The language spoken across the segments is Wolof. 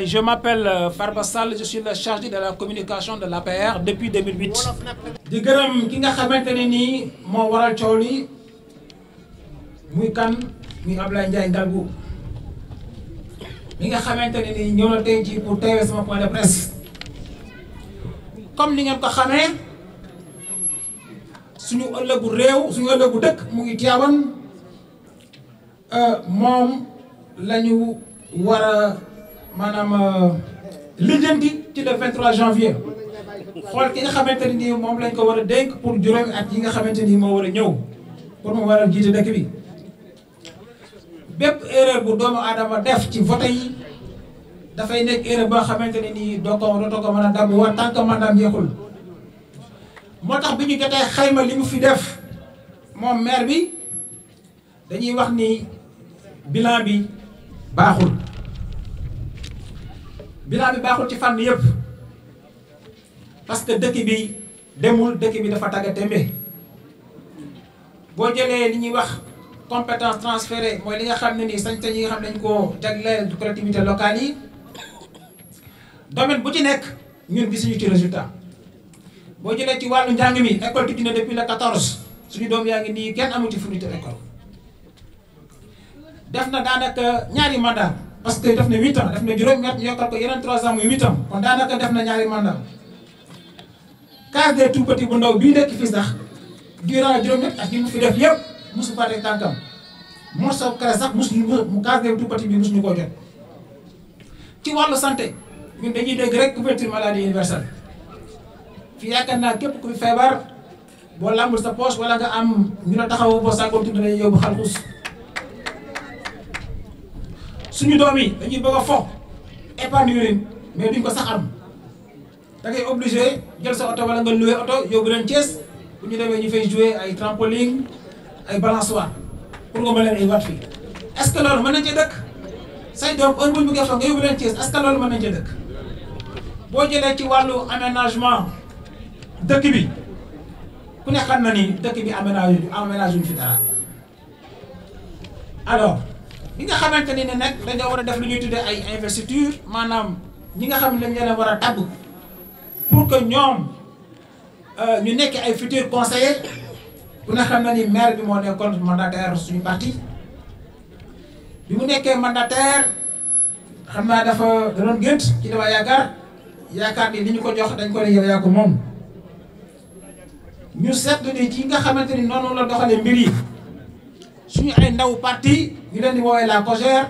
Je m'appelle Farba Sall, je suis le chargé de la communication de l'APR depuis 2008. di gërëm ki nga xamante ne nii moo waral coow li muy kan muy Ablaye Ndiaye Ngalgou mi nga xamante ne nii ñëw na tey jii pour teewee sama point de presse. comme ni ngeen ko xamee suñu ëllëgu réew suñu ëllëgu dëkk mu ngi Tivaouane moom la ñu war a maanaam lijjanti ci le 23 janvier xool ki nga xamante ne nii moom lañ ko war a dénk pour juróomi at yi nga xamante ni moo war a ñëw pour mu war a jiite dëkk bi. bépp erreur bu doomu aadama def ci vote yi dafay nekk erreur boo xamante ne nii dootoo ko mën a dab wa tant que mandaam jeexul. moo tax bi ñu jotee xayma li mu fi def moom maire bi dañuy wax ni bilan bi baaxul. bilan bi baaxul ci fànn yëpp parce que dëkk bi demul dëkk bi dafa tagga témbe boo jëlee li ñuy wax compétence transférée mooy li nga xam ne nii sañ-sañ yi nga xam ne dañ koo jagleel collectivité locale yi domaine bu ci nekk ñun gisuñu ci résultat. boo jëlee ci wàllu njàng mi école tijji na depuis le 14 suñu doom yaa ngi nii kenn amu ci fourniture école def na daanaka ñaari mandat parce que def na 8 ans def na juróomi at ñu yokkal ko yeneen 3 ans muy 8 ans kon daanaka def na ñaari mandat case des tout-petits bu ndaw bii nekk fii sax durant juróomi at yi mu fi def yëpp mosu fa teg tànkam morceau case sax mu case des tout-petits bi mosuñu koo jot. ci wàllu santé ñun dañuy dégg rek couverture maladie universelle fii yaakaar naa képp ku fi feebar boo lambul sa poche wala nga am ñu la taxawu boo sàkkoon tudd nañu yóbbu xalxus. suñu doom yi dañuy bëgg a fo épargne urine mais duñ ko sax am da ngay obligé jël sa oto wala nga loué oto yóbbu leen Thiès bu ñu demee ñu fay jouer ay trampoline ay balançoire pour nga mën leen ay wat fii. est-ce que loolu mën nañ cee dëkk say doom heure bu ñu bëggee fo nga yóbbu leen Thiès est-ce que loolu mën nañ cee dëkk. boo jëlee ci wàllu aménagement dëkk bi ku ne xam na ni dëkk bi aménage wuñ fi dara. alors bi nga xamante ni ne nag dañoo war a def lu ñuy tuddee ay investiture maanaam ñi nga xam ne dañ leen war a tabb pour que ñoom ñu nekk ay futurs conseillers ku ne xam na ni maire bi moo nekkoon mandataire suñu parti bi mu nekkee mandataire xam naa dafa da doon gént ci dama yaakaar ni li ñu ko jox dañ ko ne yow yaa ko moom ñu seetlu ni ci nga xamante ni noonu la doxalee mbir yi suñu ay ndaw parti ñu leen di woowee la COJER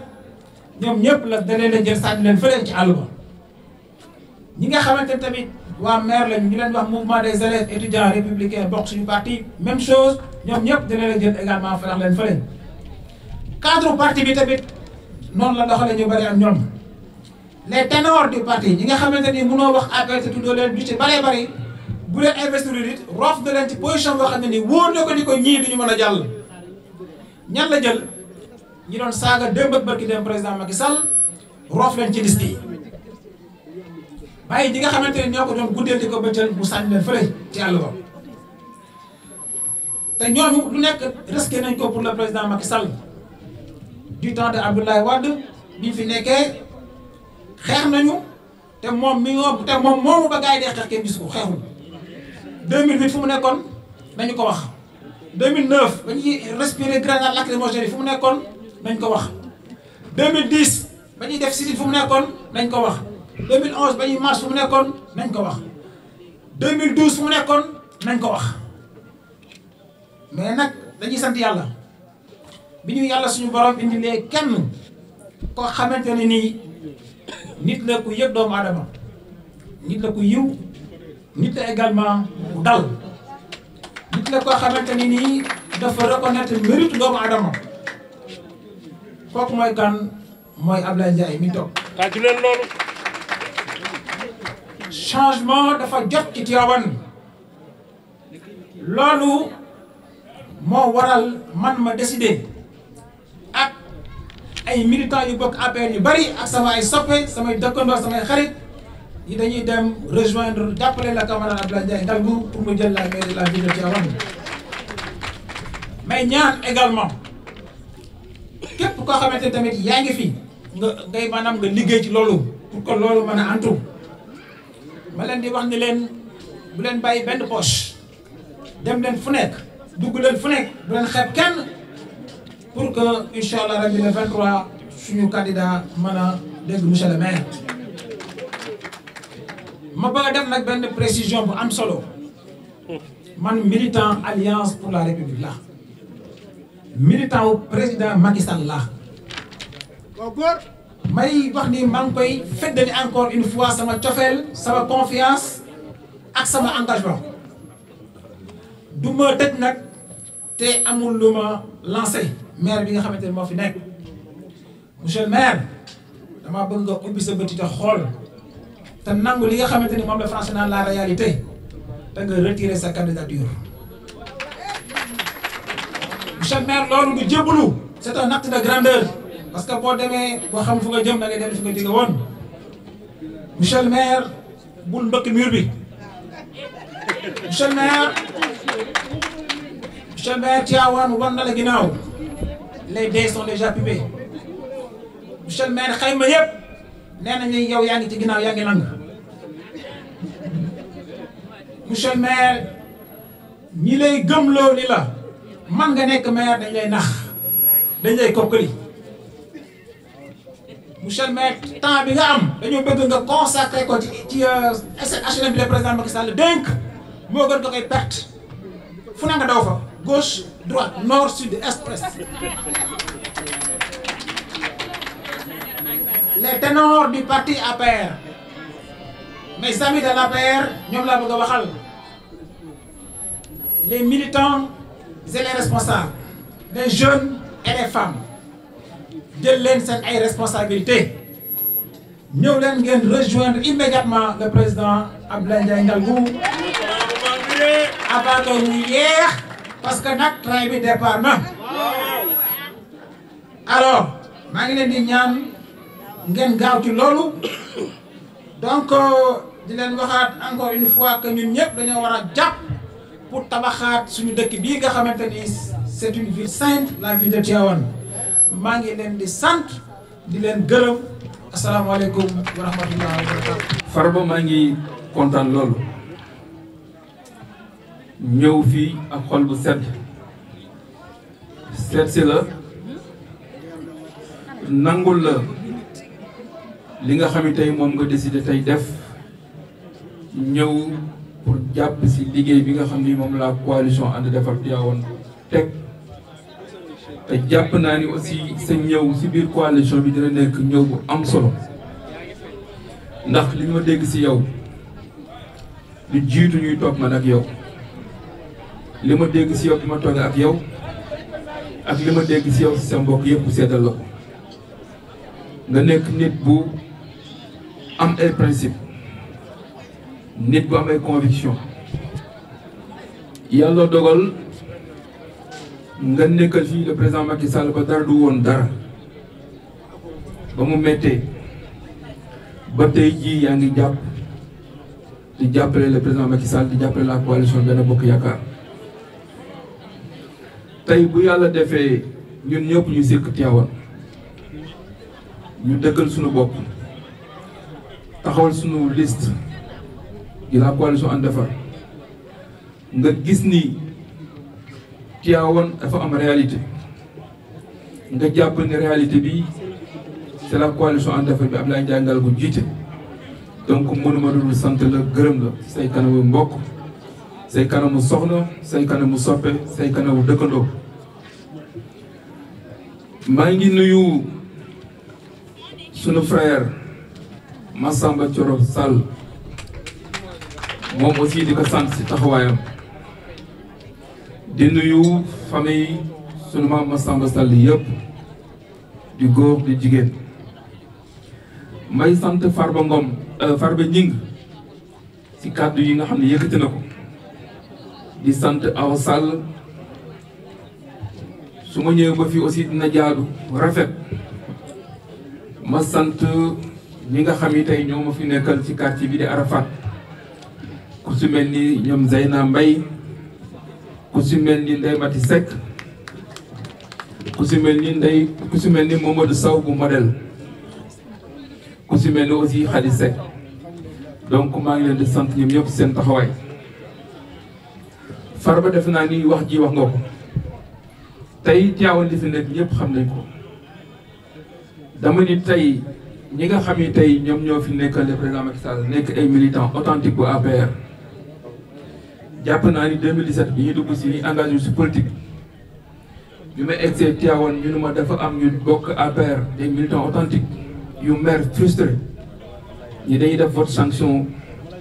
ñoom ñëpp la da leen jël sànni leen fële ci àll ba ñi nga xamante ni tamit waa maire lañu ñu leen wax mouvement des élèves étudiants républicains bokk suñu parti même chose ñoom ñëpp da leen jël également farax leen fële cadre parti bi tamit noonu la doxalee ñu bëri ak ñoom les ténors du parti ñi nga xamante ni mënoo wax APR te tuddoo leen du ci bëree bëri bu leen investir it roof na leen ci position boo xam ne ni wóor na ko ni ko ñii duñu mën a jàll. ñan la jël ñi doon saaga démb ak barki dem président Macky Sall roof leen ci liste yi bàyyi ñi nga xamante ne ñoo ko doon guddeel di ko bëccël mu sànni leen fële ci àll ba te ñooñu lu nekk risqué nañ ko pour le président Macky Sall du temps de Abdoulaye Wade bi fi nekkee xeex nañu te moom moomu ba gars yi dee xeex kenn gis ko xeexul 2008 fu mu nekkoon nañu ko wax 2009 ba ñuy respirer grenade lacrymogène yi fu mu nekkoon nañ ko wax 2010 ba ñuy def sit fu mu nekkoon nañ ko wax 2011 ba ñuy marche fu mu nekkoon nañ ko wax 2012 fu mu nekkoon nañ ko wax mais nag dañuy sant yàlla bi ñu yàlla suñu borom indilee kenn koo xamante ne nii nit la ku yëg doomu aadama nit la ku yiw nit la également ku dal nit la koo xamante ni nii dafa reconnaître mérite doomu aadama kooku mooy kan mooy Ablaye Ndiaye mi toog. tàccu leen loolu. changement dafa jot ci Tivaouane loolu moo waral man ma décider ak ay militants yu bokk APR yu bari ak sama ay soppe samay dëkkandoo samay xarit yi dañuy dem rejoindre jàppale la camarade Ablaye Ndiaye Ngalgou pour mu jël la mairie de la ville de Tivaouane. may ñaan également képp koo xamante ne tamit yaa ngi fi ngay maanaam nga liggéey ci loolu pour que loolu mën a antu ma leen di wax ni leen bu leen bàyyi benn poche dem leen fu nekk dugg leen fu nekk bu leen xeeb kenn pour que incha allah rabi le 23 suñu candidat mën a dégg monsieur le maire. ma bëgg a def nag benn précision bu am solo man militant alliance pour la république la militant wu président Macky Sall la may wax ni maa ngi koy feddali encore une fois sama cofeel sama confiance ak sama engagement du ma tëj nag te amul lu ma lancé maire bi nga xamante ne moo fi nekk monsieur le maire dama bëgg nga ubbi sa bëti te xool te nangu li nga xamante ni moom la français naan la réalité te nga retirer sa candidature monsieur le maire loolu du jébbalu c'est un acte de grandeur parce que boo demee boo xam fu nga jëm da ngay dem fi nga jóge woon monsieur le maire bul mbëkk mur bi monsieur le maire Tivaouane wan na la ginnaaw les dés sont déjà pipés monsieur le maire xayma yëpp nee nañu yow yaa ngi ci ginnaaw yaa ngi lang monsieur le maire ñi lay gëmloo ni la man nga nekk maire dañ lay nax dañ lay kokkali monsieur le maire temps bi nga am dañoo bëgg nga consacré ko ci HLM bi le président Macky Sall dénk moo gën ko koy perte fu na nga daw fa gauche droite nord sud est ouest. Les ténors du parti APR mes amis de l'APR ñoom laa bëgg a waxal les militants et les responsables les jeunes et les femmes jël leen seen ay responsabilités ñëw leen ngeen rejoindre immédiatement le président Abdoulaye Ndiaye Ngalgou avant que mu yéex parce que nag train bi départ na alors maa ngi leen di ñaan ngeen gaaw ci loolu donc di leen waxaat encore une fois que ñun ñëpp dañoo war a jàpp pour tabaxaat suñu dëkk bii nga xamante ni c'est une ville sainte la ville de Tivaouane maa ngi leen di sant di leen gërëm asalaamaaleykum wa rahmatullahi wa barakatuh. Farba maa ngi kontaan loolu ñëw fii ak xol bu sedd seet si la nangul la li nga xam ne tey moom nga décidé tey def ñëw pour jàpp si liggéey bi nga xam ni moom la coalition ànd defar Tivaouane teg te jàpp naa ni aussi sa ñëw si biir coalition bi dina nekk ñëw bu am solo ndax li ma dégg si yow lu jiitu ñuy toog man ak yow li ma dégg si yow bi ma toogee ak yow ak li ma dégg si yow si sa mbokk yëpp seddal la ko nga nekk nit bu am ay principe nit bu am ay conviction yàlla dogal nga nekkal fii le président Macky Sall ba dara du woon dara ba mu méttee ba tey jii yaa ngi jàpp di jàppale le président Macky Sall di jàppale la coalition Benno Bokk Yaakaar tey bu yàlla defee ñun ñëpp ñu sekk Tivaouane ñu dëggal suñu bopp taxawal suñu liste di la coalition ànd defar nga gis ni Tivaouane dafa am réalité nga jàpp ni réalité bi c'est la coalition ànd defar bi Abdoulaye Ndiaye Ngalgou jiite donc mënuma dul sant la gërëm la say kanamu mbokk say kanamu soxna say kanamu soppe say kanamu dëkkandoo maa ngi nuyu sunu frère Massamba Thioro Sall moom aussi di ko sant si taxawaayam di nuyu famille sunu maam Massamba Sall yëpp di góor di jigéen may sant Farba Ngom Farba Ñing si kàddu yi nga xam ne yëkkati na ko di sant Awa Sall su ma ñëwee ba fii aussi dina jaadu rafet ma sant ñi nga xam ni tey ñoo ma fi nekkal ci quartier bi di Arafat ku si mel ni ñoom Zeyna Mbaye ku si mel ni Ndeye Mati Seck ku si mel ni Mamadou Sow bu modèle ku si mel ni aussi Khady Seck donc maa ngi leen di sant ñoom ñëpp seen taxawaay. Farba def naa ni wax ji wax nga ko tey Tivaouane li fi nekk ñëpp xam nañ ko dama ni tey ñi nga xam ni tey ñoom ñoo fi nekkal le président Macky Sall nekk ay militants authentiques bu APR jàpp naa ni 2017 bi ñu dugg si ni engagé si politique bi ma egsee Tivaouane ñu ne ma dafa am ñu bokk APR des militants authentiques yu mer frustré ñi dañuy def vote sanction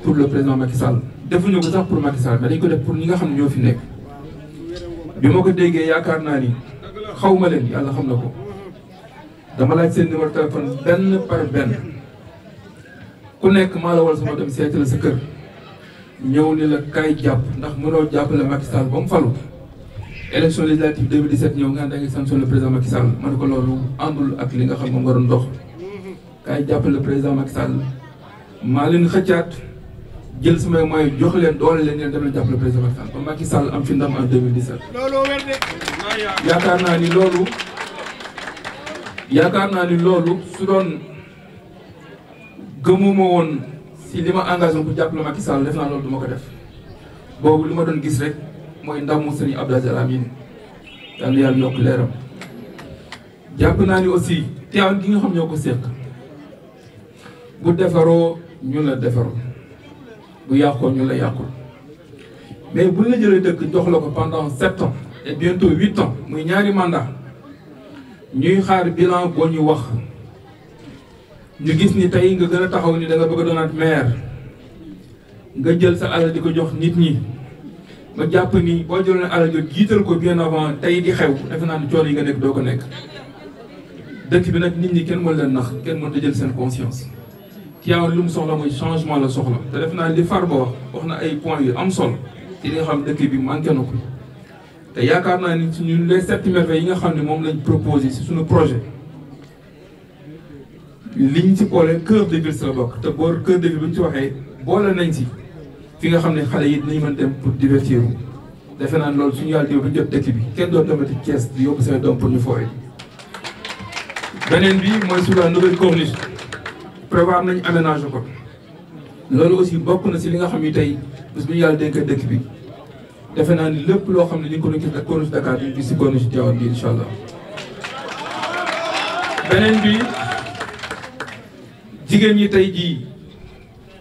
pour le président Macky Sall defuñu ko sax pour Macky Sall mais dañ ko def pour ñi nga xam ne ñoo fi nekk bi ma ko déggee yaakaar naa ni xaw ma leen yàlla xam na ko dama laaj seen numéro téléphone benn par benn ku nekk maa la wal sama dem seeti la sa kër ñëw ni la kaay jàpp ndax mënoo jàppale Macky Sall ba mu falu élection législative 2017 ñëw nga da ngay sanction le président Macky Sall ma ne ko loolu àndul ak li nga xam moom nga doon dox kaay jàppale le président Macky Sall maa leen xëccaat jël samay moyens jox leen doole leen dem leen jàppale président Macky Sall ba Macky Sall am fi ndam en 2017. yaakaar naa ni loolu su doon gëmuma woon si li ma engagé pour jàppale Macky Sall def naa loolu du ma ko def boobu li ma doon gis rek mooy ndamu Serigne Abdou Aziz Al Amine yàlla yàlla yokk leeram jàpp naa ni aussi Tivaouane gi nga xam ñoo ko seq bu defaroo ñu la defaroo bu yàqoo ñu la yàqul mais buñ la jëlee dëkk jox la ko pendant 7 ans et bientôt 8 ans muy ñaari mandat ñuy xaar bilan boo ñu wax ñu gis ni tey nga gën a taxaw ni da nga bëgg a doonaat maire nga jël sa alal di ko jox nit ñi ma jàpp ni boo jëloon alal jot jiital ko bien avant tey di xew defe naa ni coono yi nga nekk doo ko nekk dëkk bi nag nit ñi kenn mën leen nax kenn mën a jël seen conscience Tivaouane lu mu soxla mooy changement la soxla te def naa li Farba wax na ay points yu am solo ci li nga xam dëkk bi manqué na ko te yaakaar naa ni suñu les 7 merveilles yi nga xam ne moom lañ proposé si suñu projet liñ si boole cœur de ville si la bokk te boor cœur de ville bu ñu ci waxee boole nañ si fi nga xam ne xale yi dinañ mën dem pour divertir defe naa loolu suñu yàlla diw ba jot dëkk bi kenn doon demati Thiès di yóbbu seen doom pour ñu fooye beneen bi mooy sur la nouvelle corniche prévoir nañ aménagé ko loolu aussi bokk na si li nga xam ni tey bés bu ñu yàlla dénk dëkk bi defe naa ni lépp loo xam ne ñu ngi ko doon gis ak corniche Dakar ñu gis si corniche Tivaouane bi incha allah. beneen bi jigéen ñi tey jii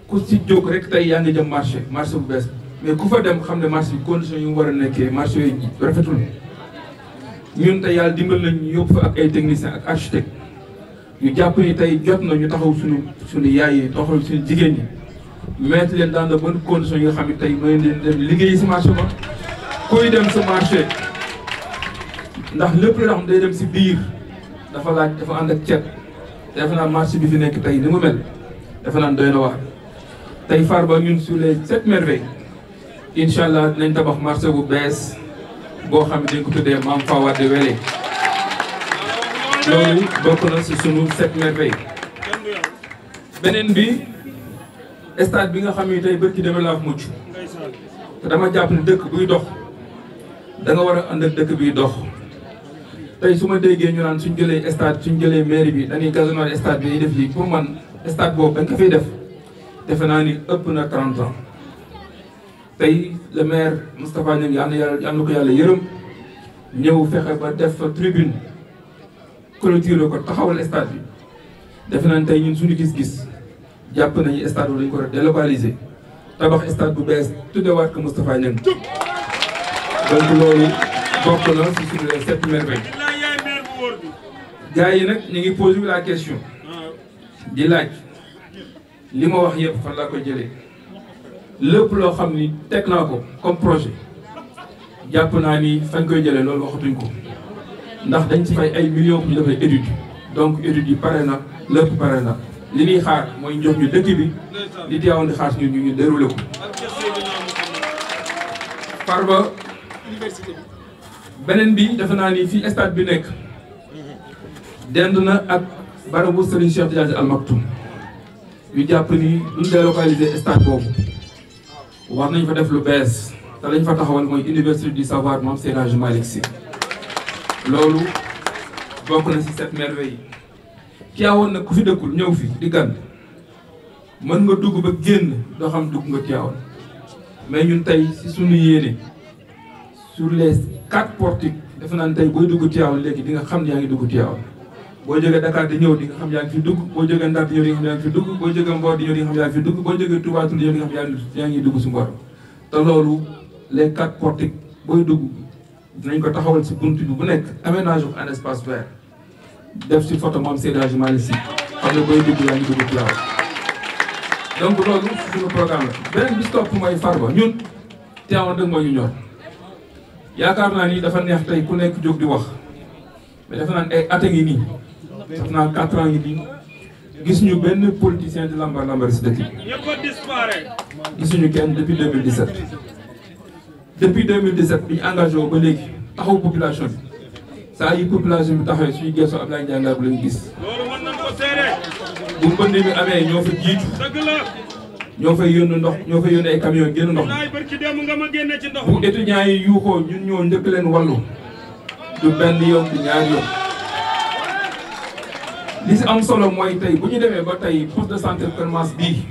ku si jóg rek tey yaa ngi jëm marché bu bees mais ku fa dem xam ne marché bi condition yu mu war a nekkee marché yooyu rafetul ñun tey yàlla dimbal nañ ñu yóbbu fa ak ay techniciens ak architecte ñu jàpp ni tey jot na ñu taxaw suñu yaay yi taxaw suñu jigéen ñi mettre leen dans de bonnes conditions yi nga xam ne tey mooy leen dem liggéeyi si marché ba kuy dem sa marché ndax lépp loo xam day dem si biir dafa laaj dafa ànd ak cet defe naa marché bi fi nekk tey ni mu mel defe naa doy na waar tey Farba ñun sur les 7 merveilles incha allah dinañ tabax marché bu bees boo xam ne dañ ko tuddee Mame Fawade Wele loolu bokk na si sunu 7 merveilles beneen bi stade bi nga xam ne tey bërki demee laa mucc te dama jàpp ne dëkk buy dox da nga war a ànd ak dëkk biy dox tey su ma déggee ñu naan suñ jëlee stade suñ jëlee mairie bi dañuy gazonner stade bi dañuy def lii pour man stade boobu dañ ko fiy def defe naa ni ëpp na 30 ans tey le maire Moustapha Niang yal na ko yàlla yërëm ñëw fexe ba def fa tribune clôture ko taxawal stade bi defe naa ni tey ñun suñu gis-gis jàpp nañu stade bu dañ ko war a délocaliser tabax stade bu bees tuddewaat ko Moustapha Niang donc loolu bokk na si suñu les 7 merveilles gars yi nag ñu ngi posé la question di laaj li ma wax yëpp fan laa koy jëlee lépp loo xam ni teg naa ko comme projet jàpp naa ni fañ koy jëlee loolu waxatuñ ko ndax dañ ci fay ay millions pour ñu def ay études donc études yi pare na lépp pare na li ñuy xaar mooy jox ñu dëkk bi li Tivaouane di xaar ñu déroulé ko. Farba beneen bi defe naa ni fii stade bi nekk dend na ak barabu Serigne Cheikh Tidiane Al Maktoum ñu jàpp ni duñ délocaliser stade boobu war nañ fa def lu bees te lañ fa taxawal mooy université du savoir Mame Seydi Hadji Malick Sy loolu bokk na ci 7 merveilles Tivaouane nag ku fi dëkkul ñëw fi di gan mën nga dugg ba génn doo xam dugg nga Tivaouane mais ñun tey si suñu yéene sur les 4 portiques defe naa ne tey booy dugg Tivaouane léegi di nga xam ne yaa ngi dugg Tivaouane boo jógee Dakar di ñëw di nga xam yaa ngi fi dugg boo jógee Ndar di ñëw di nga xam yaa ngi fi dugg boo jógee Mbor di ñëw di nga xam yaa ngi fi dugg boo jógee Touba di ñëw di nga xam yaa ngi dugg si Mbor te loolu les 4 portiques booy dugg dinañ ko taxawal si buntu bi bu nekk aménage un espace vert def si photo moom Seydi Hadji Malick Sy xam ne booy dugg yaa ngi dugg Tivaouane donc loolu suñu programme la beneen bis topp mooy Farba ñun Tivaouane rek moo ñu ñor yaakaar naa ni dafa neex tey ku nekk jóg di wax mais dafa naan ay at a ngi nii def naa 4 ans ngi nii gis ñu benn politicien di lambar lambar si dëkk bi gisuñu kenn depuis 2017 depuis 2017 bi ñu engagé wu ba léegi taxaw population bi saa yi population bi taxawee suñu geesoo Abdoulaye Ndiaye Ngar bu lañu gis bu mbënd mi amee ñoo fa jiitu ñoo fay yónn ndox ñoo fay yónn ay camion génn ndox bu étudiants yi yuuxoo ñun ñoo njëkk leen wàllu du benn yoon du ñaari yoon li si am solo mooy tey bu ñu demee ba tey poste de santé Kër Mass bii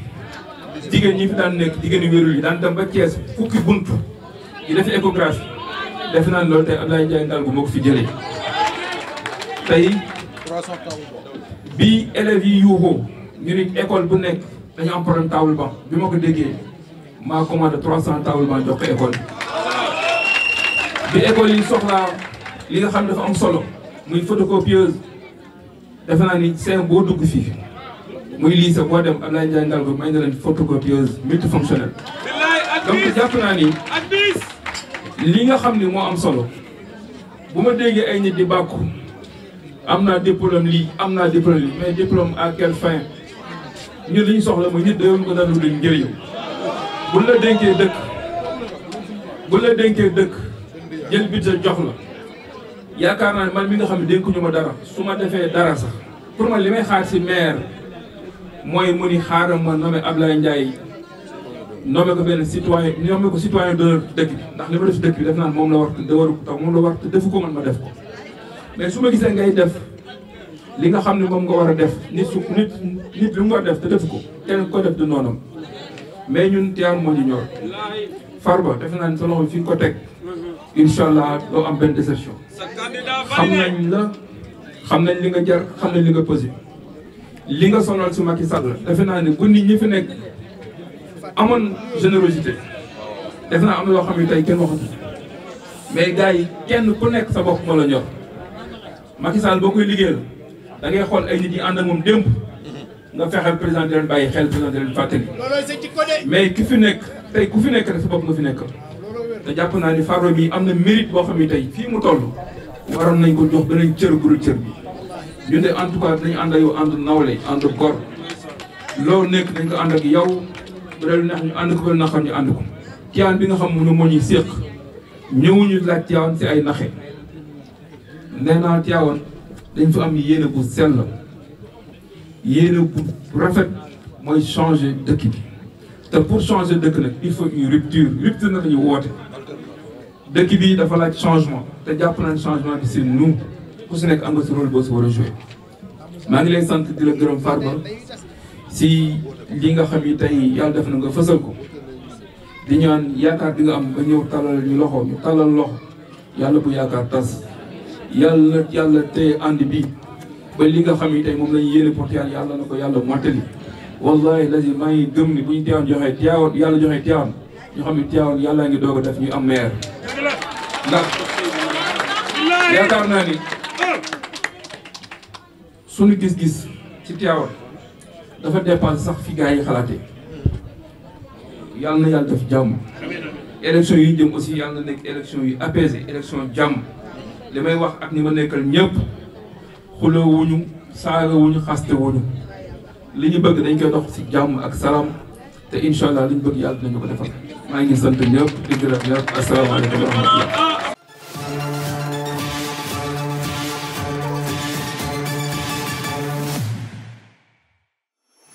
jigéen ñi fi daan nekk jigéen yu wérul yi daan dem ba Thiès fukki bunt yi def échographie def naa ne loolu tey Abdoulaye Ndiaye Ngar moo ko fi jëlee tey bi élèves yi yuuxoo ñu ni école bu nekk dañu am problème table banc bi ma ko déggee maa commandé 300 table banc jox ko école bi école yi soxlaa li nga xam dafa am solo muy photocopieuse defe naa ni seen boo dugg fii muy lycée boo dem Abdoulaye Ndiaye Ngar may na leen photocopieuse multifonctionnelle donc jàpp naa ni li nga xam ni moo am solo bu ma déggee ay nit di bàkku am naa diplôme lii am naa diplôme lii mais diplôme à quelle fin ñun li ñu soxla mooy nit dayoon ko dara lu leen njëriñ buñ la dénkee dëkk jël budget jox la yaakaar naa ne man mi nga xam ne dénkuñu ma dara su ma defee dara sax pour man li may xaar si maire mooy mu ni xaaral ma nommé Abdoulaye Ndiaye nommé ko benn citoyen nommé ko citoyen d'honneur dëkk bi ndax li ma def si dëkk bi def naa moom la war moom la war te defu ko man ma def ko mais su ma gisee ngay def li nga xam ne moom nga war a def nit li mu war a def te defu ko kenn ko def du noonam mais ñun Tivaouane moo ñu ñor Farba defe naa ne sa loxo fi nga ko teg incha allah doo am benn déception xam nañ li nga jar xam nañ li nga posé li nga sonal si Macky Sall defe naa ne bu nit ñi fi nekk amoon générosité defe naa am na loo xam ne tey kenn waxatu mais gars yi kenn ku nekk sa bopp moo la ñor Macky Sall boo koy liggéeyal da ngay xool ay nit yi ànd ak moom démb nga fexeel président di leen bàyyi xel président di leen fàttali mais ki fi nekk tey ku fi nekk rek sa bopp nga fi nekk te jàpp naa ni Farba bi am na mérite boo xam ne tey fii mu toll waroon nañ ko jox beneen cër bu dul cër bi ñun de en tout cas dañu ànd ak yow ànd nawle ànd gor loolu nekk dañ ko ànd ak yow bu dee lu neex ñu ànd ko ba lu naqar ñu ànd ko Tivaouane bi nga xam ne moo ñuy séq ñëwuñu laaj Tivaouane si ay naxe nee naa Tivaouane dañ fa am yéene bu sell yéene bu rafet mooy changer dëkk bi te pour changer dëkk nag il faut une rupture na la ñu woote dëkk bi dafa laaj changement te jàpp nañ changement bi c'est nous ku si nekk am nga si rôle boo si war a jouer maa ngi lay sant di la gërëm Farba si li nga xam ni tey yàlla def na nga fësal ko di ñaan yaakaar bi nga am ba ñëw talal ñu loxo ñu talal loxo yàlla bu yaakaar tas yàlla tey ànd bi ba li nga xam ni tey moom lañu yéene pour yàlla na ko yàlla mottali wallahi lazim maa ngi gëm ni bu ñu Tivaouane joxee Tivaouane yàlla joxee Tivaouane ñu xam ne Tivaouane yàllaa ngi doog a def ñu am maire ndax yaakaar naa ni suñu gis-gis ci Tivaouane dafa dépassé sax fi gars yi xalaatee yàlla na yàlla def jàmm élection yi jëm aussi yàlla na nekk élection yu apaisé élection jàmm li may wax ak ñi ma nekkal ñëpp xuloo wuñu saaga wuñu xaste wuñu li ñu bëgg dañ koy dox ci jàmm ak salaam te incha allah li ñu bëgg yàlla dinañu ko defal maa ngi sant ñëpp di gërëm ñëpp asalaamaaleykum wa rahmatulah